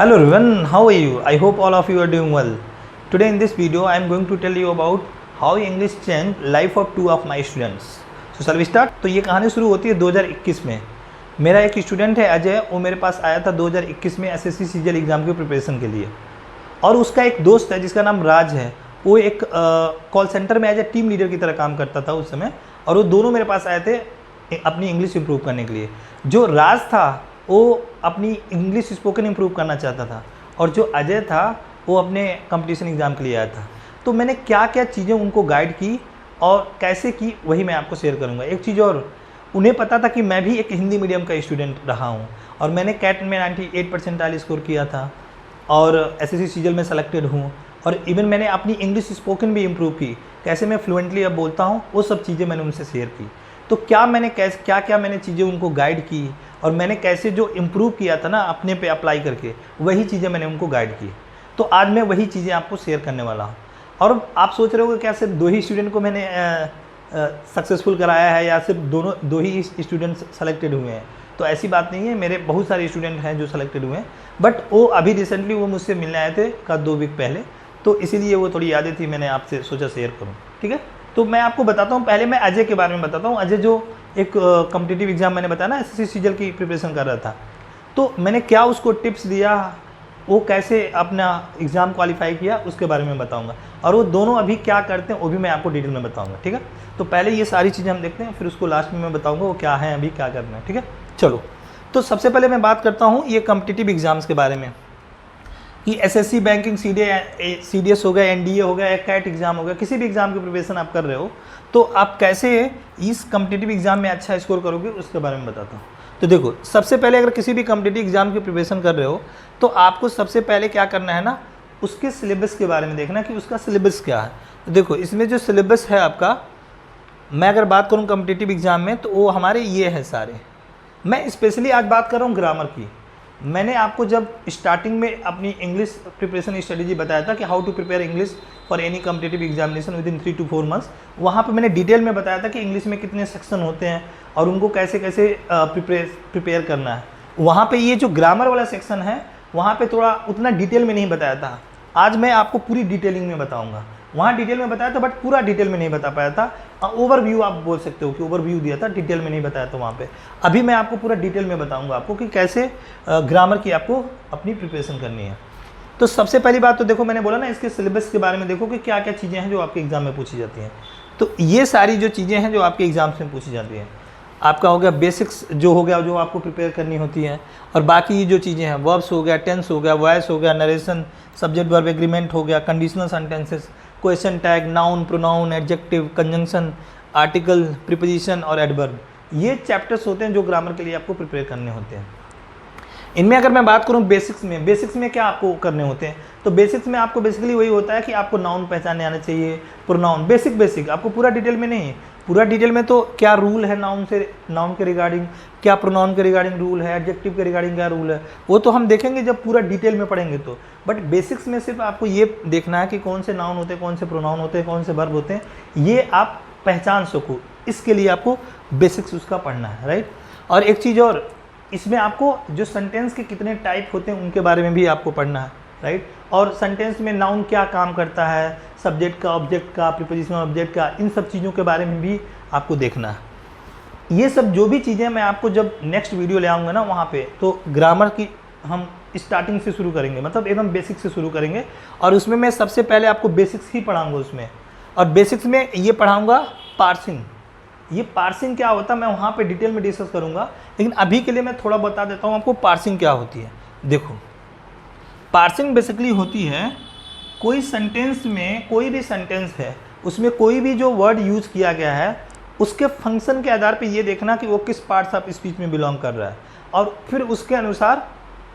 Hello everyone, how are you? I hope all of you are doing well. Today in this video I am going to tell you about how English changed life of two of my students. So shall we start? तो ये कहानी शुरू होती है 2021 में. मेरा एक student है अजय, वो मेरे पास आया था 2021 में एसएससी सीजीएल एग्ज़ाम की प्रिपरेशन के लिए. और उसका एक दोस्त है जिसका नाम राज है. वो एक कॉल सेंटर में एज ए टीम लीडर की तरह काम करता था उस समय. और वो दोनों मेरे पास आए थे अपनी इंग्लिश इंप्रूव करने के लिए. जो राज था वो अपनी इंग्लिश स्पोकन इंप्रूव करना चाहता था, और जो अजय था वो अपने कंपटीशन एग्ज़ाम के लिए आया था. तो मैंने क्या क्या चीज़ें उनको गाइड की और कैसे की वही मैं आपको शेयर करूंगा. एक चीज़ और, उन्हें पता था कि मैं भी एक हिंदी मीडियम का स्टूडेंट रहा हूं, और मैंने कैट में 98 परसेंटाइल स्कोर किया था और एसएससी सीजीएल में सेलेक्टेड हूँ. और इवन मैंने अपनी इंग्लिश स्पोकन भी इम्प्रूव की. कैसे मैं फ्लुएंटली अब बोलता हूँ वो सब चीज़ें मैंने उनसे शेयर की. तो क्या मैंने चीज़ें उनको गाइड की, और मैंने कैसे जो इम्प्रूव किया था ना अपने पे अप्लाई करके, वही चीज़ें मैंने उनको गाइड की. तो आज मैं वही चीज़ें आपको शेयर करने वाला हूँ. और आप सोच रहे हो कि क्या सिर्फ दो ही स्टूडेंट को मैंने सक्सेसफुल कराया है, या सिर्फ दो ही स्टूडेंट्स सेलेक्टेड हुए हैं. तो ऐसी बात नहीं है, मेरे बहुत सारे स्टूडेंट हैं जो सेलेक्टेड हुए हैं. बट वो अभी रिसेंटली वो मुझसे मिलने आए थे 2 वीक पहले, तो इसीलिए वो थोड़ी यादें थी, मैंने आपसे सोचा शेयर करूँ. ठीक है, तो मैं आपको बताता हूँ. पहले मैं अजय के बारे में बताता हूँ. अजय जो एक कॉम्पिटिटिव एग्ज़ाम मैंने बताया ना एसएससी सीजीएल की प्रिपरेशन कर रहा था, तो मैंने क्या उसको टिप्स दिया, वो कैसे अपना एग्ज़ाम क्वालिफाई किया, उसके बारे में बताऊंगा. और वो दोनों अभी क्या करते हैं वो भी मैं आपको डिटेल में बताऊंगा. ठीक है, तो पहले ये सारी चीज़ें हम देखते हैं, फिर उसको लास्ट में मैं बताऊंगा वो क्या है, अभी क्या करना है. ठीक है, चलो. तो सबसे पहले मैं बात करता हूँ ये कॉम्पिटिटिव एग्ज़ाम्स के बारे में, कि एसएससी बैंकिंग सीडीएस हो गया, एनडीए हो गया, कैट एग्ज़ाम हो गया, किसी भी एग्ज़ाम की प्रिपरेशन आप कर रहे हो, तो आप कैसे इस कॉम्पिटिटिव एग्ज़ाम में अच्छा स्कोर करोगे उसके बारे में बताता हूँ. तो देखो, सबसे पहले अगर किसी भी कॉम्पिटिटिव एग्ज़ाम की प्रिपरेशन कर रहे हो तो आपको सबसे पहले क्या करना है ना, उसके सिलेबस के बारे में देखना कि उसका सिलेबस क्या है. तो देखो, इसमें जो सिलेबस है आपका, मैं अगर बात करूँ कॉम्पिटिटिव एग्ज़ाम में, तो वो हमारे ये है सारे. मैं स्पेशली आज बात कर रहा हूँ ग्रामर की. मैंने आपको जब स्टार्टिंग में अपनी इंग्लिश प्रिपरेशन स्ट्रेटेजी बताया था कि how to prepare English for any competitive examination within 3 to 4 months, वहाँ पे मैंने डिटेल में बताया था कि इंग्लिश में कितने सेक्शन होते हैं और उनको कैसे कैसे प्रिपेयर करना है. वहाँ पे ये जो ग्रामर वाला सेक्शन है वहाँ पे थोड़ा उतना डिटेल में नहीं बताया था. आज मैं आपको पूरी डिटेलिंग में बताऊँगा. वहाँ डिटेल में बताया था बट पूरा डिटेल में नहीं बता पाया था. ओवरव्यू आप बोल सकते हो कि ओवरव्यू दिया था, डिटेल में नहीं बताया था वहाँ पे. अभी मैं आपको पूरा डिटेल में बताऊँगा आपको कि कैसे ग्रामर की आपको अपनी प्रिपरेशन करनी है. तो सबसे पहली बात तो देखो, मैंने बोला ना इसके सिलेबस के बारे में देखो कि क्या क्या चीज़ें हैं जो आपके एग्ज़ाम में पूछी जाती हैं. तो ये सारी जो चीज़ें हैं जो आपके एग्ज़ाम्स में पूछी जाती हैं, आपका हो गया बेसिक्स जो हो गया, जो आपको प्रिपेयर करनी होती है. और बाकी जो चीज़ें हैं, वर्ब्स हो गया, टेंस हो गया, वॉइस हो गया, नरेशन, सब्जेक्ट वर्ब एग्रीमेंट हो गया, conditional sentences, question tag, noun, pronoun, adjective, conjunction, article, preposition और एडवर्ब, ये चैप्टर्स होते हैं जो ग्रामर के लिए आपको प्रिपेयर करने होते हैं. इनमें अगर मैं बात करूं बेसिक्स में क्या आपको करने होते हैं, तो बेसिक्स में आपको बेसिकली वही होता है कि आपको नाउन पहचानने आना चाहिए, प्रोनाउन, बेसिक आपको पूरा डिटेल में नहीं. पूरा डिटेल में तो क्या रूल है नाउन के रिगार्डिंग, क्या प्रोनाउन के रिगार्डिंग रूल है, एडजेक्टिव के रिगार्डिंग क्या रूल है, वो तो हम देखेंगे जब पूरा डिटेल में पढ़ेंगे तो. बट बेसिक्स में सिर्फ आपको ये देखना है कि कौन से नाउन होते हैं, कौन से प्रोनाउन होते हैं, कौन से वर्ब होते हैं, ये आप पहचान सको. इसके लिए आपको बेसिक्स उसका पढ़ना है, राइट. और एक चीज़ और, इसमें आपको जो सेंटेंस के कितने टाइप होते हैं उनके बारे में भी आपको पढ़ना है, राइट. और सेंटेंस में नाउन क्या काम करता है, सब्जेक्ट का, ऑब्जेक्ट का, प्रीपोजिशनल ऑब्जेक्ट का, इन सब चीज़ों के बारे में भी आपको देखना है. ये सब जो भी चीज़ें मैं आपको जब नेक्स्ट वीडियो ले आऊँगा ना वहाँ पे, तो ग्रामर की हम स्टार्टिंग से शुरू करेंगे, मतलब एकदम बेसिक से शुरू करेंगे. और उसमें मैं सबसे पहले आपको बेसिक्स ही पढ़ाऊँगा उसमें. और बेसिक्स में ये पढ़ाऊँगा पार्सिंग. ये पार्सिंग क्या होता है मैं वहाँ पे डिटेल में डिस्कस करूँगा, लेकिन अभी के लिए मैं थोड़ा बता देता हूँ आपको पार्सिंग क्या होती है. देखो, पार्सिंग बेसिकली होती है कोई सेंटेंस में, कोई भी सेंटेंस है उसमें कोई भी जो वर्ड यूज़ किया गया है उसके फंक्शन के आधार पे ये देखना कि वो किस पार्ट्स ऑफ स्पीच में बिलोंग कर रहा है, और फिर उसके अनुसार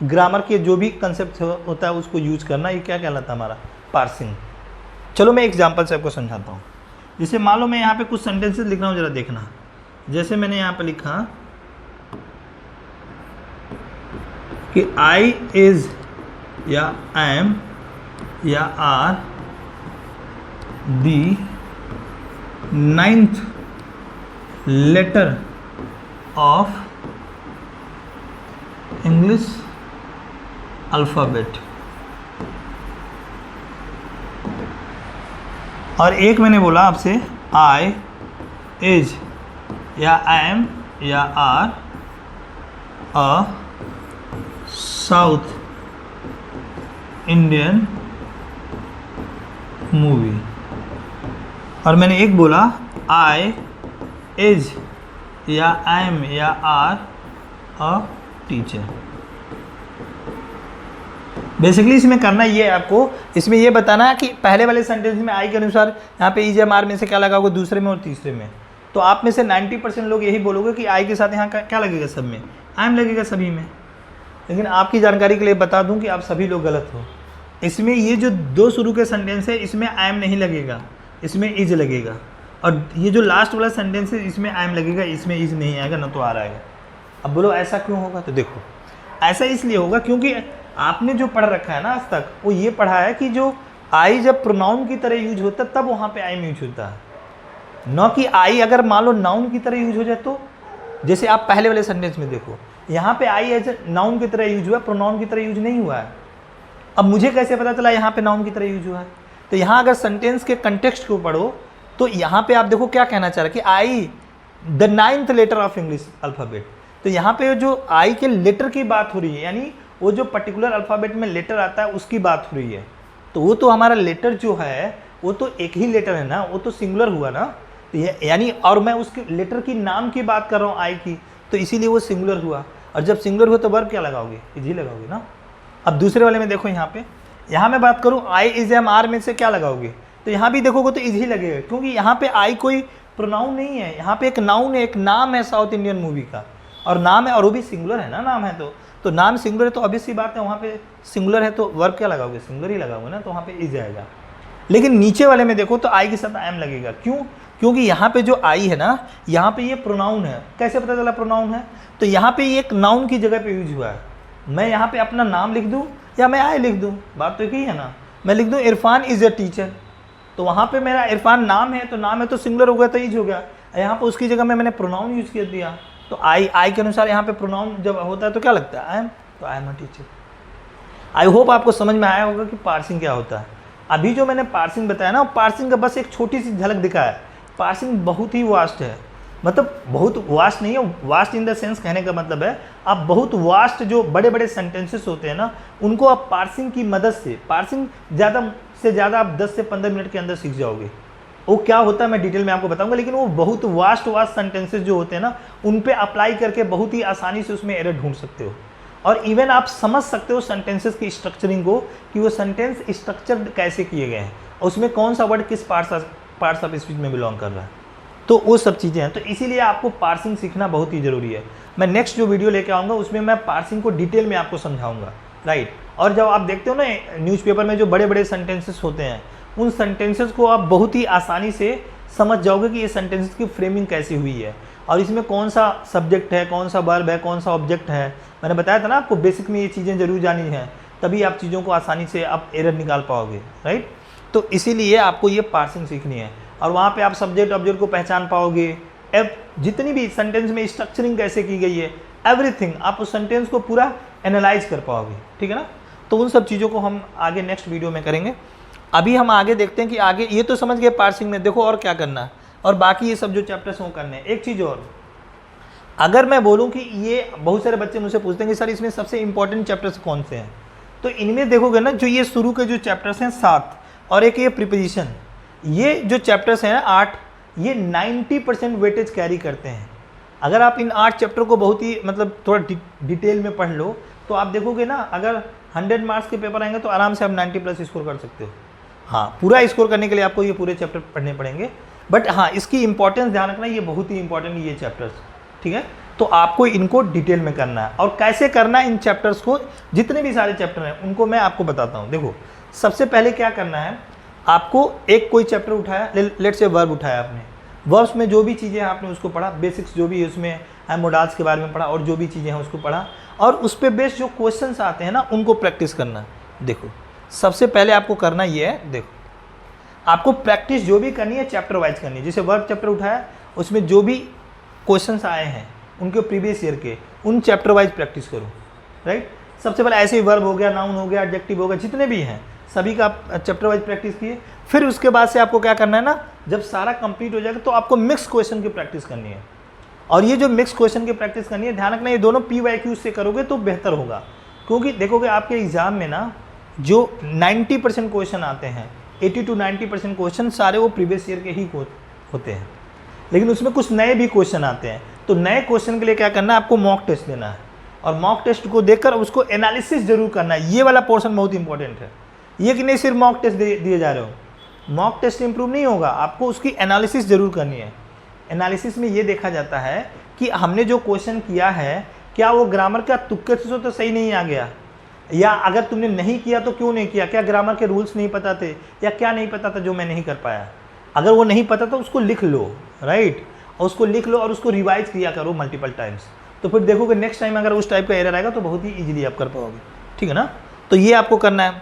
ग्रामर के जो भी कंसेप्ट होता है उसको यूज़ करना. ये क्या कहलाता है हमारा पार्सिंग. चलो मैं एग्जाम्पल से आपको समझाता हूँ. जैसे मान लो मैं यहाँ पे कुछ सेंटेंसेस लिख रहा हूँ, जरा देखना. जैसे मैंने यहाँ पे लिखा कि आई इज़ या एम या are the 9th letter of English alphabet. और एक मैंने बोला आपसे आई, इज या एम या are a South Indian movie. और मैंने एक बोला आई, इज या एम या आर अ टीचर। बेसिकली इसमें करना ये है आपको, इसमें ये बताना है कि पहले वाले सेंटेंस में आई के अनुसार यहाँ पे इज एम आर में से क्या लगाओगे, दूसरे में और तीसरे में। तो आप में से 90% लोग यही बोलोगे कि आई के साथ यहाँ क्या लगेगा, सब में आई एम लगेगा सभी में। लेकिन आपकी जानकारी के लिए बता दूं कि आप सभी लोग गलत हो। इसमें ये जो दो शुरू के सेंटेंस है इसमें आई एम नहीं लगेगा, इसमें इज लगेगा। और ये जो लास्ट वाला सेंटेंस है इसमें आई एम लगेगा, इसमें इज नहीं आएगा, ना तो आ आएगा। अब बोलो ऐसा क्यों होगा, तो देखो ऐसा इसलिए होगा क्योंकि आपने जो पढ़ रखा है ना आज तक, वो ये पढ़ा है कि जो आई जब प्रोनाउन की तरह यूज होता है तब वहाँ पे आई एम यूज होता है, न कि आई अगर मान लो नाउन की तरह यूज हो जाए तो। जैसे आप पहले वाले सेंटेंस में देखो, यहाँ पे आई एज नाउन की तरह यूज हुआ, प्रोनाउन की तरह यूज नहीं हुआ है। अब मुझे कैसे पता चला यहाँ पे नाउन की तरह यूज हुआ है? तो यहाँ अगर सेंटेंस के कंटेक्स्ट को पढ़ो तो यहाँ पे आप देखो क्या कहना चाह रहा है कि I the 9th letter of English alphabet. तो यहाँ पे जो आई के लेटर की बात हो रही है, यानी वो जो पर्टिकुलर अल्फ़ाबेट में लेटर आता है उसकी बात हो रही है। तो वो तो हमारा लेटर जो है वो तो एक ही लेटर है ना, वो तो सिंगुलर हुआ ना। तो यानी और मैं उसके लेटर की नाम की बात कर रहा हूँ आई की, तो इसीलिए वो सिंगुलर हुआ। और जब सिंगुलर हुआ तो वर्ब क्या लगाओगे, इज ही लगाओगे ना। अब दूसरे वाले में देखो, यहाँ मैं बात करूँ आई इज एम आर में से क्या लगाओगे, तो यहाँ भी देखोगे तो इज ही लगेगा, क्योंकि यहाँ पे आई कोई प्रोनाउन नहीं है, यहाँ पे एक नाउन है, एक नाम है साउथ इंडियन मूवी का, और नाम है और वो भी सिंगुलर है ना, नाम है तो नाम सिंगुलर है तो ऑब्वियस सी बात है वहाँ पे सिंगुलर है तो वर्ब क्या लगाओगे, सिंगुलर ही लगाओगे ना, तो वहाँ पे इज आएगा। लेकिन नीचे वाले में देखो तो आई के साथ आई एम लगेगा, क्यों? क्योंकि यहाँ पे जो आई है ना, यहाँ पे ये प्रोनाउन है। कैसे पता चला प्रोनाउन है? तो यहाँ पे ये एक नाउन की जगह पे यूज हुआ है। मैं यहाँ पे अपना नाम लिख दूँ या मैं आई लिख दूँ, बात तो एक ही है ना। मैं लिख दूँ इरफान इज ए टीचर, तो वहाँ पे मेरा इरफान नाम है, तो नाम है तो सिंगुलर हो गया तो इज हो गया। यहाँ पे उसकी जगह में मैंने प्रोनाउन यूज कर दिया, तो आई के अनुसार यहाँ पे प्रोनाउन जब होता है तो क्या लगता है, आई एम, तो I am a teacher. I hope आपको समझ में आया होगा कि पार्सिंग क्या होता है। अभी जो मैंने पार्सिंग बताया ना, पार्सिंग का बस एक छोटी सी झलक दिखाया है। पार्सिंग बहुत ही वास्ट है, मतलब बहुत वास्ट नहीं है, वास्ट इन द सेंस कहने का मतलब है आप बहुत वास्ट जो बड़े बड़े सेंटेंसेस होते हैं ना, उनको आप पार्सिंग की मदद से, पार्सिंग ज़्यादा से ज़्यादा आप 10 से 15 मिनट के अंदर सीख जाओगे। वो क्या होता है मैं डिटेल में आपको बताऊंगा, लेकिन वो बहुत वास्ट सेंटेंसेस जो होते हैं ना, उन पे अप्लाई करके बहुत ही आसानी से उसमें एरर ढूंढ सकते हो। और इवन आप समझ सकते हो सेंटेंसेस की स्ट्रक्चरिंग को, कि वो सेंटेंस स्ट्रक्चर कैसे किए गए हैं, और उसमें कौन सा वर्ड किस पार्ट्स ऑफ स्पीच में बिलोंग कर रहा है, तो वो सब चीज़ें हैं। तो इसीलिए आपको पार्सिंग सीखना बहुत ही ज़रूरी है। मैं नेक्स्ट जो वीडियो लेके आऊँगा उसमें मैं पार्सिंग को डिटेल में आपको समझाऊंगा, राइट। और जब आप देखते हो ना न्यूज़पेपर में जो बड़े बड़े सेंटेंसेस होते हैं, उन सेंटेंसेस को आप बहुत ही आसानी से समझ जाओगे कि ये सेंटेंसेस की फ्रेमिंग कैसी हुई है, और इसमें कौन सा सब्जेक्ट है, कौन सा वर्ब है, कौन सा ऑब्जेक्ट है। मैंने बताया था ना आपको, बेसिक में ये चीज़ें जरूर जानी हैं, तभी आप चीज़ों को आसानी से आप एरर निकाल पाओगे, राइट। तो इसीलिए आपको ये पार्सिंग सीखनी है, और वहाँ पे आप सब्जेक्ट ऑब्जेक्ट को पहचान पाओगे। अब जितनी भी सेंटेंस में स्ट्रक्चरिंग कैसे की गई है, एवरीथिंग आप उस सेंटेंस को पूरा एनालाइज कर पाओगे, ठीक है ना। तो उन सब चीज़ों को हम आगे नेक्स्ट वीडियो में करेंगे। अभी हम आगे देखते हैं कि आगे ये तो समझ गए पार्सिंग में, देखो और क्या करना है, और बाकी ये सब जो चैप्टर्स हैं वो करने हैं। एक चीज़ और, अगर मैं बोलूं कि ये बहुत सारे बच्चे मुझसे पूछते हैं कि सर इसमें सबसे इंपॉर्टेंट चैप्टर्स कौन से हैं, तो इनमें देखोगे ना जो ये शुरू के जो चैप्टर्स हैं 7, और एक ये प्रीपोजिशन, ये जो चैप्टर्स हैं 8, ये 90% वेटेज कैरी करते हैं। अगर आप इन 8 चैप्टर को बहुत ही मतलब थोड़ा डिटेल में पढ़ लो, तो आप देखोगे ना, अगर 100 मार्क्स के पेपर आएंगे तो आराम से आप 90+ स्कोर कर सकते हो। हाँ, पूरा स्कोर करने के लिए आपको ये पूरे चैप्टर पढ़ने पड़ेंगे, बट हाँ इसकी इंपॉर्टेंस ध्यान रखना, ये बहुत ही इंपॉर्टेंट ये चैप्टर्स, ठीक है। तो आपको इनको डिटेल में करना है, और कैसे करना है इन चैप्टर्स को, जितने भी सारे चैप्टर हैं उनको मैं आपको बताता हूँ। देखो सबसे पहले क्या करना है, आपको एक कोई चैप्टर उठाया, लेट्स से वर्ब उठाया आपने, वर्ब्स में जो भी चीज़ें हैं आपने उसको पढ़ा, बेसिक्स जो भी है उसमें मोडाल्स के बारे में पढ़ा, और जो भी चीज़ें हैं उसको पढ़ा, और उस पर बेस्ड जो क्वेश्चंस आते हैं ना उनको प्रैक्टिस करना है। देखो सबसे पहले आपको करना ये है, देखो आपको प्रैक्टिस जो भी करनी है चैप्टर वाइज करनी है। जैसे वर्ब चैप्टर उठाया, उसमें जो भी क्वेश्चंस आए हैं उनके प्रीवियस ईयर के, उन चैप्टर वाइज प्रैक्टिस करो, राइट। सबसे पहले ऐसे ही वर्ब हो गया, नाउन हो गया, एडजेक्टिव हो गया, जितने भी हैं सभी का चैप्टर वाइज प्रैक्टिस किए। फिर उसके बाद से आपको क्या करना है ना, जब सारा कंप्लीट हो जाएगा तो आपको मिक्स क्वेश्चन की प्रैक्टिस करनी है। और ये जो मिक्स क्वेश्चन की प्रैक्टिस करनी है, ध्यान रखना ये दोनों PYQ से करोगे तो बेहतर होगा। क्योंकि देखोगे आपके एग्जाम में ना जो 90% क्वेश्चन आते हैं, 80 to 90% क्वेश्चन सारे वो प्रीवियस ईयर के ही होते हैं, लेकिन उसमें कुछ नए भी क्वेश्चन आते हैं। तो नए क्वेश्चन के लिए क्या करना है, आपको मॉक टेस्ट देना है और मॉक टेस्ट को देखकर उसको एनालिसिस जरूर करना है। ये वाला पोर्शन बहुत इंपॉर्टेंट है। ये कि नहीं सिर्फ मॉक टेस्ट दिए जा रहे हो, मॉक टेस्ट इंप्रूव नहीं होगा, आपको उसकी एनालिसिस जरूर करनी है। एनालिसिस में ये देखा जाता है कि हमने जो क्वेश्चन किया है क्या वो ग्रामर का तुक्के से तो सही नहीं आ गया, या अगर तुमने नहीं किया तो क्यों नहीं किया, क्या ग्रामर के रूल्स नहीं पता थे या क्या नहीं पता था जो मैं नहीं कर पाया। अगर वो नहीं पता तो उसको लिख लो, राइट, और उसको लिख लो और उसको रिवाइज किया करो मल्टीपल टाइम्स। तो फिर देखोगे नेक्स्ट टाइम अगर उस टाइप का एरर आएगा तो बहुत ही ईजिली आप कर पाओगे, ठीक है ना। तो ये आपको करना है।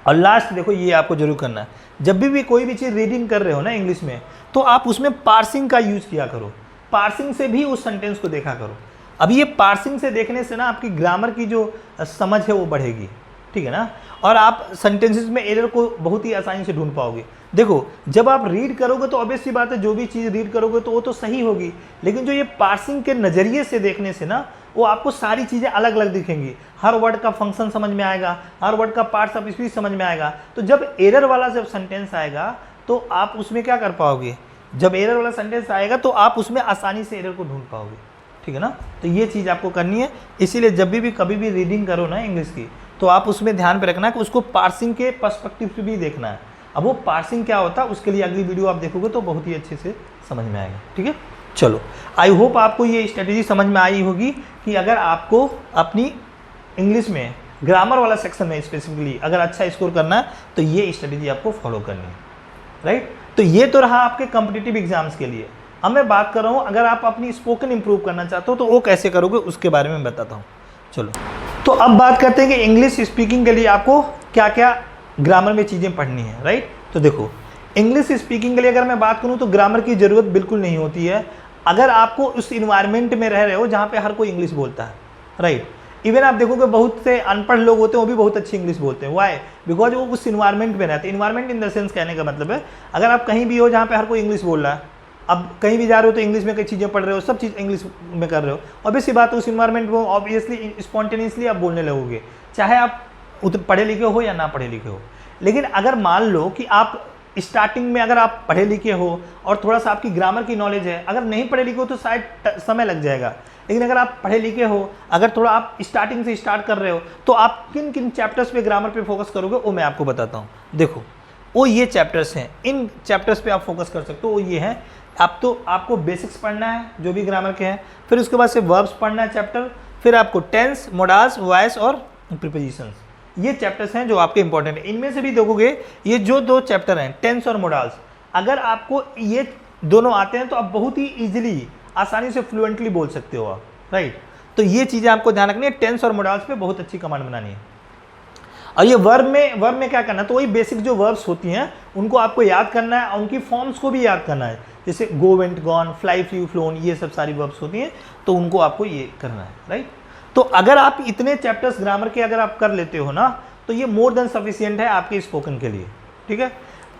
और लास्ट देखो ये आपको जरूर करना है, जब भी कोई भी चीज़ रीडिंग कर रहे हो ना इंग्लिश में, तो आप उसमें पार्सिंग का यूज़ किया करो। पार्सिंग से भी उस सेंटेंस को देखा करो। अब ये पार्सिंग से देखने से ना आपकी ग्रामर की जो समझ है वो बढ़ेगी, ठीक है ना, और आप सेंटेंसेस में एरर को बहुत ही आसानी से ढूंढ पाओगे। देखो जब आप रीड करोगे तो ऑब्वियस सी बात है जो भी चीज़ रीड करोगे तो वो तो सही होगी, लेकिन जो ये पार्सिंग के नज़रिए से देखने से ना वो आपको सारी चीज़ें अलग अलग दिखेंगी। हर वर्ड का फंक्शन समझ में आएगा, हर वर्ड का पार्ट्स ऑफ स्पीच समझ में आएगा। तो जब एरर वाला जब सेंटेंस आएगा तो आप उसमें क्या कर पाओगे, जब एरर वाला सेंटेंस आएगा तो आप उसमें आसानी से एरर को ढूंढ पाओगे, ठीक है ना। तो ये चीज़ आपको करनी है। इसीलिए जब भी कभी भी रीडिंग करो ना इंग्लिश की, तो आप उसमें ध्यान पे रखना है कि उसको पार्सिंग के पर्सपेक्टिव से भी देखना है। अब वो पार्सिंग क्या होता है उसके लिए अगली वीडियो आप देखोगे तो बहुत ही अच्छे से समझ में आएगा, ठीक है। चलो, आई होप आपको ये स्ट्रेटेजी समझ में आई होगी कि अगर आपको अपनी इंग्लिश में ग्रामर वाला सेक्शन में स्पेसिफिकली अगर अच्छा स्कोर करना है तो ये स्ट्रेटेजी आपको फॉलो करनी है, राइट। तो ये तो रहा आपके कॉम्पिटिटिव एग्जाम्स के लिए। अब मैं बात कर रहा हूँ अगर आप अपनी स्पोकन इंप्रूव करना चाहते हो तो वो कैसे करोगे उसके बारे में बताता हूँ। चलो, तो अब बात करते हैं कि इंग्लिश स्पीकिंग के लिए आपको क्या क्या ग्रामर में चीज़ें पढ़नी है, राइट। तो देखो इंग्लिश स्पीकिंग के लिए अगर मैं बात करूँ तो ग्रामर की ज़रूरत बिल्कुल नहीं होती है अगर आपको उस इन्वायरमेंट में रह रहे हो जहाँ पे हर कोई इंग्लिश बोलता है, राइट। इवन आप देखोगे बहुत से अनपढ़ लोग होते हैं वो भी बहुत अच्छी इंग्लिश बोलते हैं। वाई? बिकॉज वो उस इन्वायरमेंट में रहते हैं। इन्वायरमेंट इन द सेंस कहने का मतलब है अगर आप कहीं भी हो जहाँ पे हर कोई इंग्लिश बोल रहा है, अब कहीं भी जा रहे हो तो इंग्लिश में कई चीज़ें पढ़ रहे हो, सब चीज़ इंग्लिश में कर रहे हो, ऑब्वियसली बात है उस इन्वायरमेंट में ऑब्वियसली स्पॉन्टेनियसली आप बोलने लगोगे, चाहे आप पढ़े लिखे हो या ना पढ़े लिखे हो। लेकिन अगर मान लो कि आप स्टार्टिंग में अगर आप पढ़े लिखे हो और थोड़ा सा आपकी ग्रामर की नॉलेज है, अगर नहीं पढ़े लिखे हो तो शायद समय लग जाएगा, लेकिन अगर आप पढ़े लिखे हो, अगर थोड़ा आप स्टार्टिंग से स्टार्ट कर रहे हो तो आप किन किन चैप्टर्स पे ग्रामर पे फोकस करोगे वो मैं आपको बताता हूँ। देखो वो ये चैप्टर्स हैं, इन चैप्टर्स पे आप फोकस कर सकते हो। वो ये हैं, आपको बेसिक्स पढ़ना है जो भी ग्रामर के हैं, फिर उसके बाद से वर्ब्स पढ़ना है चैप्टर, फिर आपको टेंस, मोडाल्स, वॉइस और प्रीपोजिशंस, ये चैप्टर्स हैं जो आपके इंपॉर्टेंट हैं। इनमें से भी देखोगे ये जो दो चैप्टर हैं टेंस और मोडाल्स, अगर आपको ये दोनों आते हैं तो आप बहुत ही ईजिली आसानी से फ्लुएंटली बोल सकते हो आप, राइट। तो ये चीज़ें आपको ध्यान रखनी है, टेंस और मोडाल्स पे बहुत अच्छी कमांड बनानी है। और ये वर्ब में क्या करना है, तो वही बेसिक जो वर्ब्स होती हैं उनको आपको याद करना है और उनकी फॉर्म्स को भी याद करना है, जैसे go, went, gone, fly, flew, flown, ये सब सारी वर्ब्स होती हैं तो उनको आपको ये करना है, राइट। तो अगर आप इतने चैप्टर्स ग्रामर के अगर आप कर लेते हो ना तो ये मोर देन सफिशिएंट है आपके स्पोकन के लिए, ठीक है।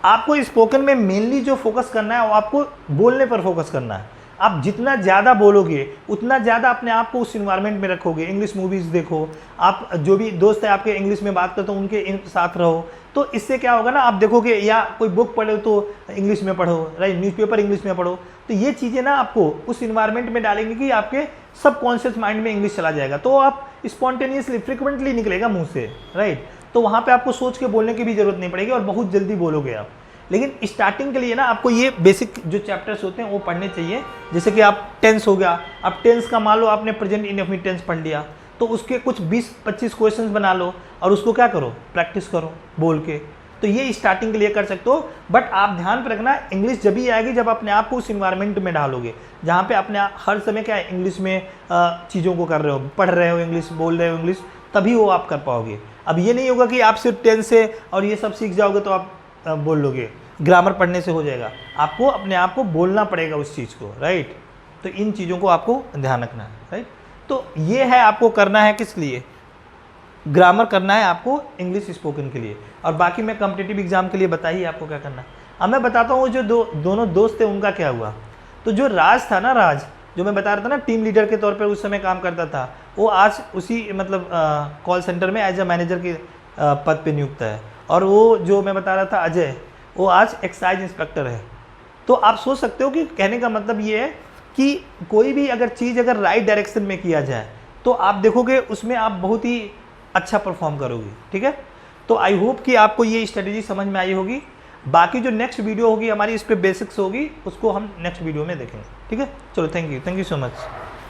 आपको स्पोकन में मेनली जो फोकस करना है वो आपको बोलने पर फोकस करना है। आप जितना ज़्यादा बोलोगे उतना ज़्यादा अपने आप को उस इन्वायरमेंट में रखोगे। इंग्लिश मूवीज़ देखो, आप जो भी दोस्त है आपके इंग्लिश में बात करते हो उनके साथ रहो, तो इससे क्या होगा ना, आप देखोगे या कोई बुक पढ़ो तो इंग्लिश में पढ़ो, राइट, न्यूज़पेपर इंग्लिश में पढ़ो, तो ये चीज़ें ना आपको उस इन्वायरमेंट में डालेंगे कि आपके सबकॉन्शियस माइंड में इंग्लिश चला जाएगा, तो आप स्पॉन्टेनियसली फ्रिक्वेंटली निकलेगा मुँह से, राइट। तो वहाँ पर आपको सोच के बोलने की भी जरूरत नहीं पड़ेगी और बहुत जल्दी बोलोगे आप। लेकिन स्टार्टिंग के लिए ना आपको ये बेसिक जो चैप्टर्स होते हैं वो पढ़ने चाहिए। जैसे कि आप टेंस हो गया, अब टेंस का मान लो आपने प्रेजेंट इंडेफिनिट टेंस पढ़ लिया तो उसके कुछ 20-25 क्वेश्चंस बना लो और उसको क्या करो, प्रैक्टिस करो बोल के। तो ये स्टार्टिंग के लिए कर सकते हो। बट आप ध्यान पर रखना इंग्लिश जब ही आएगी जब अपने आप को उस इन्वायरमेंट में डालोगे जहाँ पे अपने हर समय क्या है इंग्लिश में चीज़ों को कर रहे हो, पढ़ रहे हो इंग्लिश, बोल रहे हो इंग्लिश, तभी वो आप कर पाओगे। अब ये नहीं होगा कि आप सिर्फ टेंस से और ये सब सीख जाओगे तो आप बोल लोगे, ग्रामर पढ़ने से हो जाएगा। आपको अपने आप को बोलना पड़ेगा उस चीज़ को, राइट। तो इन चीज़ों को आपको ध्यान रखना है, राइट। तो ये है आपको करना है किस लिए, ग्रामर करना है आपको इंग्लिश स्पोकन के लिए, और बाकी मैं कॉम्पिटिटिव एग्जाम के लिए बताइए आपको क्या करना है। अब मैं बताता हूँ जो दोनों दोस्त थे उनका क्या हुआ। तो जो राज था ना, राज जो मैं बता रहा था ना टीम लीडर के तौर पर उस समय काम करता था, वो आज उसी मतलब कॉल सेंटर में एज ए मैनेजर के पद पे नियुक्त है। और वो जो मैं बता रहा था अजय, वो आज एक्साइज इंस्पेक्टर है। तो आप सोच सकते हो कि कहने का मतलब ये है कि कोई भी अगर चीज़ अगर राइट डायरेक्शन में किया जाए तो आप देखोगे उसमें आप बहुत ही अच्छा परफॉर्म करोगे। ठीक है, तो आई होप कि आपको ये स्ट्रेटेजी समझ में आई होगी। बाकी जो नेक्स्ट वीडियो होगी हमारी इस पर बेसिक्स होगी, उसको हम नेक्स्ट वीडियो में देखेंगे। ठीक है, चलो थैंक यू सो मच।